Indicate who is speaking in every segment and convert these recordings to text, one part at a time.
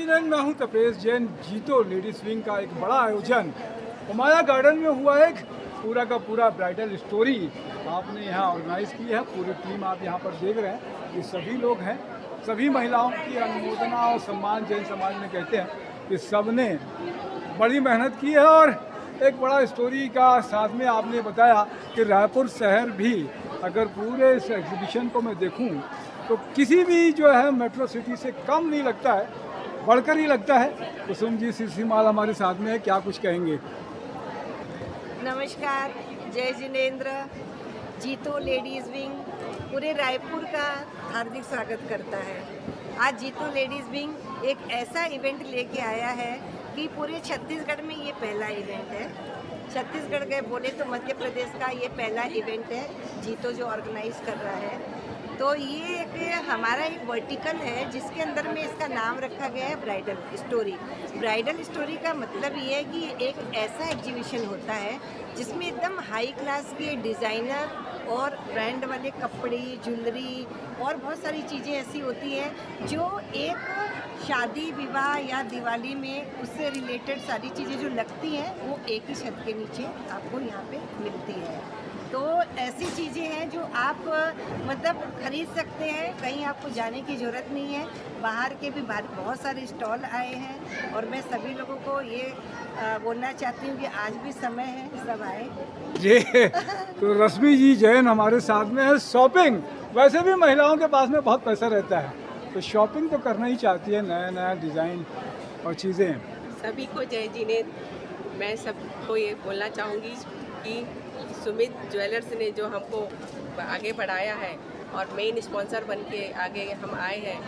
Speaker 1: जिनेंद्र, मैं हूं तपेश जैन। जीतो लेडीज विंग का एक बड़ा आयोजन उमाया गार्डन में हुआ। एक पूरा का पूरा ब्राइडल स्टोरी आपने यहाँ ऑर्गेनाइज की है। पूरी टीम आप यहाँ पर देख रहे हैं, ये सभी लोग हैं। सभी महिलाओं की अनुमोदना और सम्मान जैन समाज में कहते हैं कि सब ने बड़ी मेहनत की है। और एक बड़ा स्टोरी का साथ में आपने बताया कि रायपुर शहर भी, अगर पूरे इस एग्जीबिशन को मैं देखूं तो किसी भी जो है मेट्रो सिटी से कम नहीं लगता है, बढ़कर ही लगता है। कुसुम जी सिरसीमाल हमारे साथ में है, क्या कुछ कहेंगे?
Speaker 2: नमस्कार, जय जिनेंद्र। जीतो लेडीज़ विंग पूरे रायपुर का हार्दिक स्वागत करता है। आज जीतो लेडीज़ विंग एक ऐसा इवेंट लेके आया है कि पूरे छत्तीसगढ़ में ये पहला इवेंट है। छत्तीसगढ़ गए बोले तो मध्य प्रदेश का ये पहला इवेंट है जीतो जो ऑर्गेनाइज कर रहा है। तो ये एक हमारा एक वर्टिकल है जिसके अंदर में इसका नाम रखा गया है ब्राइडल स्टोरी। ब्राइडल स्टोरी का मतलब ये है कि एक ऐसा एग्जीबिशन होता है जिसमें एकदम हाई क्लास के डिज़ाइनर और ब्रांड वाले कपड़े, ज्वेलरी और बहुत सारी चीज़ें ऐसी होती हैं जो एक शादी विवाह या दिवाली में उससे रिलेटेड सारी चीज़ें जो लगती हैं वो एक ही छत के नीचे आपको यहाँ पे मिलती है। तो ऐसी चीज़ें हैं जो आप मतलब खरीद सकते हैं, कहीं आपको जाने की ज़रूरत नहीं है। बाहर के भी बहुत सारे स्टॉल आए हैं और मैं सभी लोगों को ये बोलना चाहती हूँ कि आज भी समय है, सब आए
Speaker 1: जी। तो रश्मि जी जैन हमारे साथ में है। शॉपिंग, वैसे भी महिलाओं के पास में बहुत पैसा रहता है तो शॉपिंग तो करना ही चाहती है, नया नया डिज़ाइन और चीज़ें।
Speaker 3: सभी को जय जिनेंद्र। मैं सबको ये बोलना चाहूँगी कि सुमित ज्वेलर्स ने जो हमको आगे बढ़ाया है और मेन स्पॉन्सर बन के आगे हम आए हैं,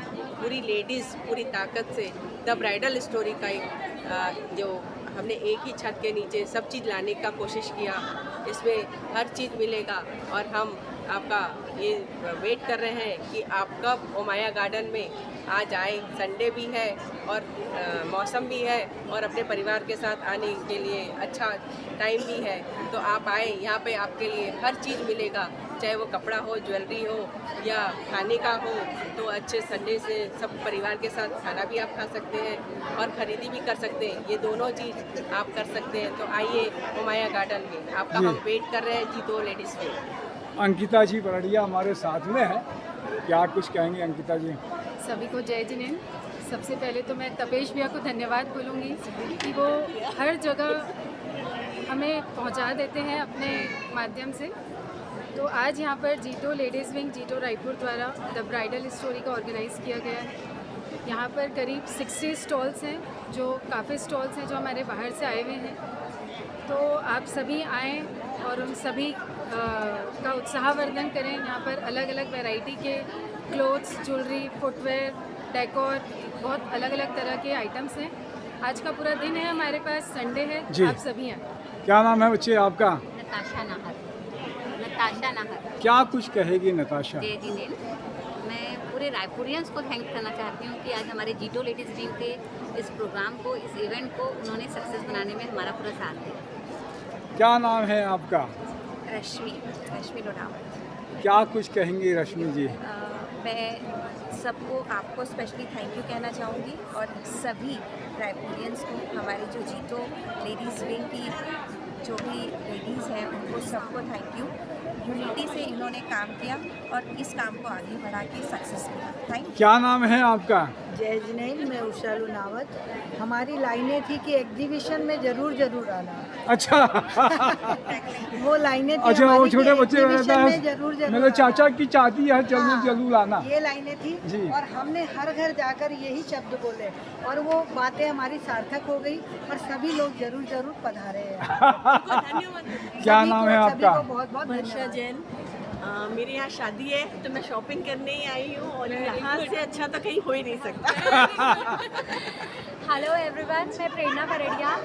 Speaker 3: पूरी लेडीज़ पूरी ताकत से द ब्राइडल स्टोरी का एक जो हमने एक ही छत के नीचे सब चीज़ लाने का कोशिश किया। इसमें हर चीज़ मिलेगा और हम आपका ये वेट कर रहे हैं कि आप कब उमाया गार्डन में आज आए। संडे भी है और मौसम भी है और अपने परिवार के साथ आने के लिए अच्छा टाइम भी है। तो आप आए, यहाँ पे आपके लिए हर चीज़ मिलेगा, चाहे वो कपड़ा हो, ज्वेलरी हो या खाने का हो। तो अच्छे संडे से सब परिवार के साथ खाना भी आप खा सकते हैं और ख़रीदी भी कर सकते हैं। ये दोनों चीज़ आप कर सकते हैं। तो आइए उमाया गार्डन में, आपका हम वेट कर रहे हैं जीतो लेडीज़ में।
Speaker 1: अंकिता जी बरड़िया हमारे साथ में है, क्या कुछ कहेंगे अंकिता जी?
Speaker 4: सभी को जय जिनेंद्र। सबसे पहले तो मैं तपेश भैया को धन्यवाद बोलूँगी कि वो हर जगह हमें पहुंचा देते हैं अपने माध्यम से। तो आज यहाँ पर जीतो लेडीज़ विंग जीतो रायपुर द्वारा द ब्राइडल स्टोरी का ऑर्गेनाइज़ किया गया है। यहाँ पर करीब 60 स्टॉल्स हैं, जो काफ़ी स्टॉल्स हैं जो हमारे बाहर से आए हुए हैं। तो आप सभी आएँ और उन सभी का उत्साहवर्धन करें। यहाँ पर अलग अलग वैरायटी के क्लोथ्स, ज्वेलरी, फुटवेयर, डेकोर, बहुत अलग अलग तरह के आइटम्स हैं। आज का पूरा दिन है हमारे पास, संडे है, आप सभी हैं।
Speaker 1: क्या नाम है बच्चे आपका?
Speaker 5: नताशा नाहर। नताशा नाहर।
Speaker 1: क्या कुछ कहेगी नताशा?
Speaker 5: जय जिनेंद्र। मैं पूरे रायपुरियंस को थैंक करना चाहती हूँ कि आज हमारे जीतो लेडीज़ विंग के इस प्रोग्राम को, इस इवेंट को उन्होंने सक्सेस बनाने में हमारा पूरा साथ दिया।
Speaker 1: क्या नाम है आपका?
Speaker 2: रश्मि लोनावत।
Speaker 1: क्या कुछ कहेंगी रश्मि जी?
Speaker 2: मैं सबको, आपको स्पेशली थैंक यू कहना चाहूँगी और सभी रायपुरियंस को, हमारी जो जीतो लेडीज़ विंग की जो भी लेडीज़ हैं उनको सबको थैंक यू। यूनिटी से इन्होंने काम किया और इस काम को आगे बढ़ा के सक्सेस किया। Thank you.
Speaker 1: क्या नाम है आपका?
Speaker 6: जय जिनेंद्र। मैं उषा लुनावत। हमारी लाइनें थी कि एग्जीबिशन में जरूर आना।
Speaker 1: अच्छा।
Speaker 6: वो लाइनें थी
Speaker 1: अच्छा, वो
Speaker 6: हमारी
Speaker 1: छोटे
Speaker 6: कि
Speaker 1: बच्चे
Speaker 6: एग्जीबिशन में
Speaker 1: जरूर
Speaker 6: जरूर
Speaker 1: मेरे चाचा
Speaker 6: आना।
Speaker 1: की चाहती है जरूर आना।
Speaker 6: ये लाइनें थी
Speaker 1: जी।
Speaker 6: और हमने हर घर जाकर यही शब्द बोले और वो बातें हमारी सार्थक हो गई और सभी लोग जरूर पधारे हैं।
Speaker 1: क्या नाम है आपका?
Speaker 6: बहुत बहुत
Speaker 3: वर्षा जैन। मेरे यहाँ शादी है तो मैं शॉपिंग करने ही आई हूँ और यहाँ से अच्छा तो कहीं हो ही नहीं सकता।
Speaker 7: हेलो एवरीवन, मैं प्रेरणा बरड़िया।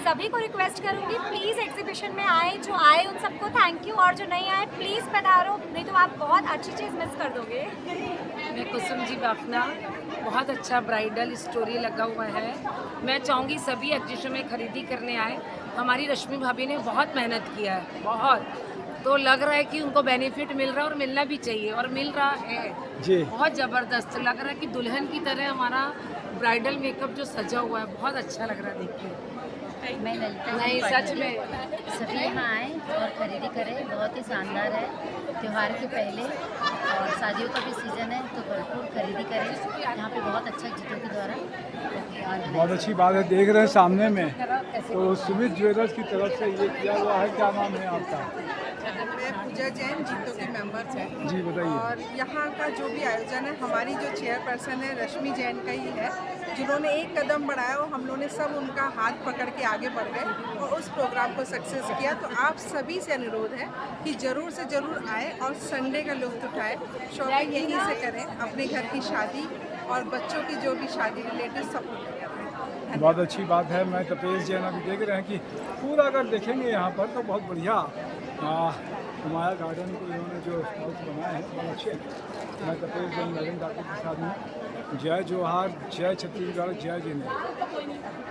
Speaker 7: सभी को रिक्वेस्ट करूँगी प्लीज़ एग्जीबिशन में आए। जो आए उन सबको थैंक यू और जो नहीं आए प्लीज़ पधारो, नहीं तो आप बहुत अच्छी चीज़ मिस कर दोगे।
Speaker 8: मैं कुसुम जी बाफना। बहुत अच्छा ब्राइडल स्टोरी लगा हुआ है। मैं चाहूँगी सभी एग्जीबिशन में खरीदी करने आए। हमारी रश्मि भाभी ने बहुत मेहनत किया है, बहुत। तो लग रहा है कि उनको बेनिफिट मिल रहा है और मिलना भी चाहिए और मिल रहा है।
Speaker 1: जी
Speaker 8: बहुत ज़बरदस्त लग रहा है कि दुल्हन की तरह हमारा ब्राइडल मेकअप जो सजा हुआ है बहुत अच्छा लग रहा है देख के।
Speaker 9: मैं ललिता
Speaker 8: नहीं सच में
Speaker 9: सभी यहाँ आए और खरीदी करें, बहुत ही शानदार है। त्यौहार के पहले और शादियों का भी सीज़न है तो भरपूर खरीदी करें। यहाँ पे बहुत अच्छा जीतों के द्वारा
Speaker 1: बहुत अच्छी बात है। देख रहे हैं सामने में तो सुमित ज्वेलर्स की तरफ से ये किया हुआ है। क्या नाम है आपका?
Speaker 10: मैं पूजा जैन, जीतो की मेंबर है।
Speaker 1: जी बताइए।
Speaker 10: और यहाँ का जो भी आयोजन है हमारी जो चेयरपर्सन है रश्मि जैन का ही है, जिन्होंने एक कदम बढ़ाया और हम लोगों ने सब उनका हाथ पकड़ के आगे बढ़ गए और उस प्रोग्राम को सक्सेस किया। तो आप सभी से अनुरोध है कि ज़रूर से ज़रूर आए और संडे का लुत्फ उठाएं, शॉपिंग यहीं से करें, अपने घर की शादी और बच्चों की जो भी शादी रिलेटेड सब कुछ।
Speaker 1: बहुत अच्छी बात है। मैं तपेश जैन अभी देख रहे हैं कि पूरा अगर देखेंगे यहाँ पर तो बहुत बढ़िया हमारा गार्डन को इन्होंने जो स्टॉल्स बनाए हैं बहुत अच्छे हैं। मैं तपेश जैन मैडम डॉक्टर के साथ में जय जोहार, जय छत्तीसगढ़, जय जिनेंद्र।